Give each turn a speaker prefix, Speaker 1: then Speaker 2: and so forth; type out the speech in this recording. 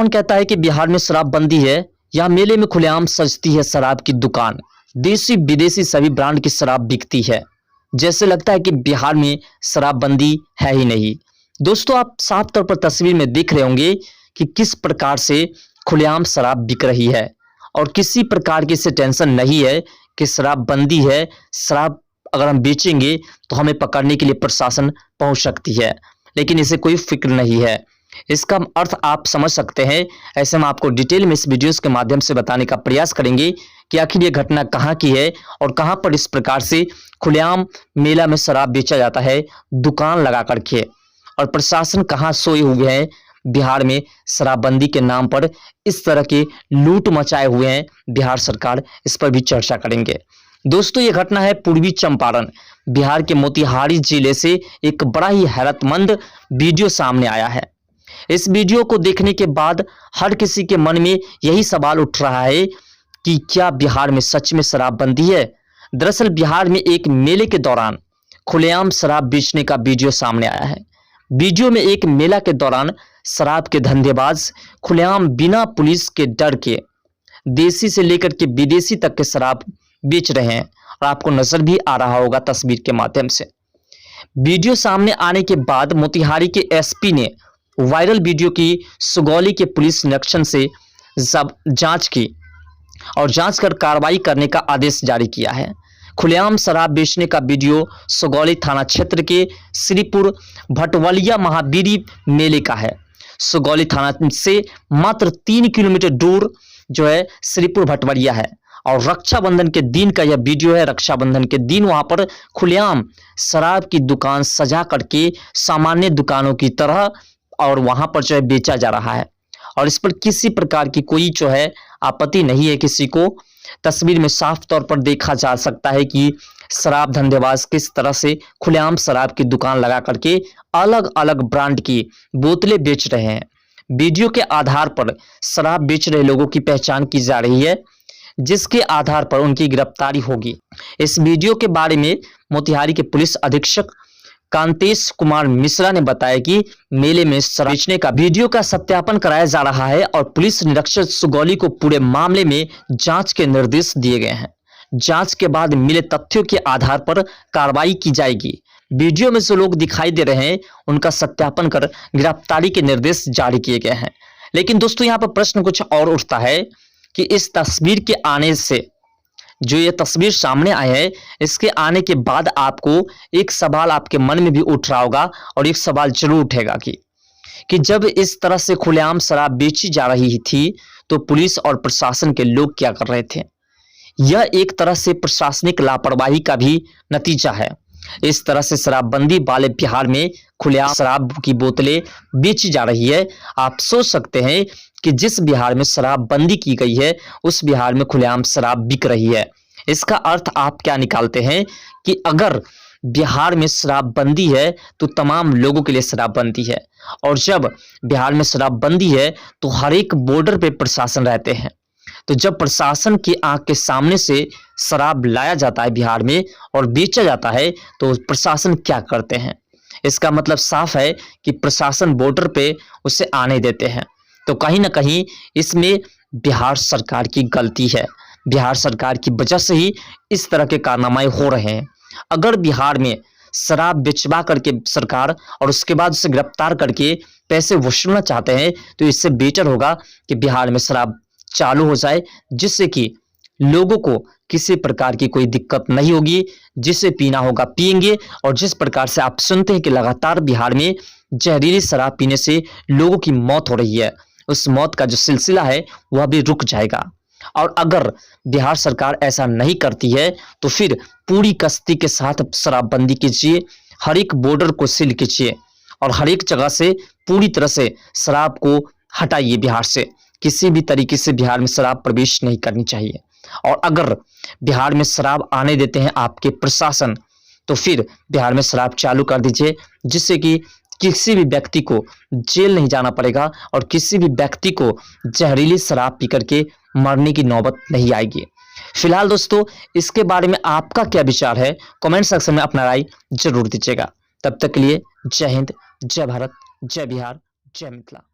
Speaker 1: कौन कहता है कि बिहार में शराबबंदी है? यहाँ मेले में खुलेआम सजती है शराब की दुकान। देसी विदेशी सभी ब्रांड की शराब बिकती है। जैसे लगता है कि बिहार में शराबबंदी है ही नहीं। दोस्तों, आप साफ तौर पर तस्वीर में देख रहे होंगे कि किस प्रकार से खुलेआम शराब बिक रही है और किसी प्रकार की इसे टेंशन नहीं है कि शराबबंदी है। शराब अगर हम बेचेंगे तो हमें पकड़ने के लिए प्रशासन पहुंच सकती है, लेकिन इसे कोई फिक्र नहीं है। इसका अर्थ आप समझ सकते हैं। ऐसे हम आपको डिटेल में इस वीडियोस के माध्यम से बताने का प्रयास करेंगे कि आखिर ये घटना कहाँ की है और कहाँ पर इस प्रकार से खुलेआम मेला में शराब बेचा जाता है दुकान लगा करके, और प्रशासन कहाँ सोए हुए हैं बिहार में शराबबंदी के नाम पर इस तरह के लूट मचाए हुए हैं बिहार सरकार। इस पर भी चर्चा करेंगे। दोस्तों, ये घटना है पूर्वी चंपारण बिहार के मोतिहारी जिले से। एक बड़ा ही हैरतमंद वीडियो सामने आया है। इस वीडियो को देखने के बाद हर किसी के मन में यही सवाल उठ रहा है कि क्या बिहार में सच में शराबबंदी है? दरअसल बिहार में एक मेले के दौरान खुलेआम शराब बेचने का वीडियो सामने आया है। वीडियो में एक मेला के दौरान शराब के धंधेबाज खुलेआम बिना पुलिस के डर के देसी से लेकर के विदेशी तक के शराब बेच रहे हैं, और आपको नजर भी आ रहा होगा तस्वीर के माध्यम से। वीडियो सामने आने के बाद मोतिहारी के एसपी ने वायरल वीडियो की सुगौली के पुलिस निरीक्षण से जांच की और जांच कर कार्रवाई करने का आदेश जारी किया है। खुलेआम शराब बेचने का वीडियो सुगौली थाना क्षेत्र के श्रीपुर भटवलिया महावीरी मेले का है। सुगौली थाना से मात्र 3 किलोमीटर दूर जो है श्रीपुर भटवलिया है, और रक्षाबंधन के दिन का यह वीडियो है। रक्षाबंधन के दिन वहां पर खुलेआम शराब की दुकान सजा करके सामान्य दुकानों की तरह और वहां पर जो है बेचा जा रहा है, और इस पर किसी प्रकार की कोई जो है आपत्ति नहीं है किसी को। तस्वीर में साफ तौर पर देखा जा सकता है कि शराब धंधेबाज किस तरह से खुलेआम शराब की दुकान लगा करके अलग अलग ब्रांड की बोतलें बेच रहे हैं। वीडियो के आधार पर शराब बेच रहे लोगों की पहचान की जा रही है, जिसके आधार पर उनकी गिरफ्तारी होगी। इस वीडियो के बारे में मोतिहारी के पुलिस अधीक्षक कांतेश कुमार मिश्रा ने बताया कि मेले में शराब बेचने का वीडियो का सत्यापन कराया जा रहा है और पुलिस निरीक्षक सुगौली को पूरे मामले में जांच के निर्देश दिए गए हैं। जांच के बाद मिले तथ्यों के आधार पर कार्रवाई की जाएगी। वीडियो में जो लोग दिखाई दे रहे हैं उनका सत्यापन कर गिरफ्तारी के निर्देश जारी किए गए हैं। लेकिन दोस्तों, यहाँ पर प्रश्न कुछ और उठता है कि इस तस्वीर के आने से, जो ये तस्वीर सामने आई है, इसके आने के बाद आपको एक सवाल आपके मन में भी उठ रहा होगा, और एक सवाल जरूर उठेगा कि जब इस तरह से खुलेआम शराब बेची जा रही थी तो पुलिस और प्रशासन के लोग क्या कर रहे थे? यह एक तरह से प्रशासनिक लापरवाही का भी नतीजा है। इस तरह से शराबबंदी वाले बिहार में खुलेआम शराब की बोतलें बेची जा रही है। आप सोच सकते हैं कि जिस बिहार में शराबबंदी की गई है उस बिहार में खुलेआम शराब बिक रही है। इसका अर्थ आप क्या निकालते हैं कि अगर बिहार में शराबबंदी है तो तमाम लोगों के लिए शराबबंदी है, और जब बिहार में शराबबंदी है तो हर एक बॉर्डर पे प्रशासन रहते हैं। तो जब प्रशासन की आंख के सामने से शराब लाया जाता है बिहार में और बेचा जाता है तो प्रशासन क्या करते हैं? इसका मतलब साफ है कि प्रशासन बॉर्डर पे उसे आने देते हैं। तो कहीं ना कहीं इसमें बिहार सरकार की गलती है। बिहार सरकार की वजह से ही इस तरह के कारनामे हो रहे हैं। अगर बिहार में शराब बेचवा करके सरकार और उसके बाद उसे गिरफ्तार करके पैसे वसूलना चाहते हैं तो इससे बेटर होगा कि बिहार में शराब चालू हो जाए, जिससे कि लोगों को किसी प्रकार की कोई दिक्कत नहीं होगी। जिसे पीना होगा पिएंगे, और जिस प्रकार से आप सुनते हैं कि लगातार बिहार में जहरीली शराब पीने से लोगों की मौत हो रही है, उस मौत का जो सिलसिला है वह भी रुक जाएगा। और अगर बिहार सरकार ऐसा नहीं करती है तो फिर पूरी कश्ती के साथ शराबबंदी कीजिए, हर एक बॉर्डर को सील कीजिए और हर एक जगह से पूरी तरह से शराब को हटाइए। बिहार से किसी भी तरीके से बिहार में शराब प्रवेश नहीं करनी चाहिए। और अगर बिहार में शराब आने देते हैं आपके प्रशासन तो फिर बिहार में शराब चालू कर दीजिए, जिससे कि किसी भी व्यक्ति को जेल नहीं जाना पड़ेगा और किसी भी व्यक्ति को जहरीली शराब पी करके मरने की नौबत नहीं आएगी। फिलहाल दोस्तों, इसके बारे में आपका क्या विचार है? कमेंट सेक्शन में अपना राय जरूर दीजिएगा। तब तक के लिए जय हिंद, जय भारत, जय बिहार, जय मिथिला।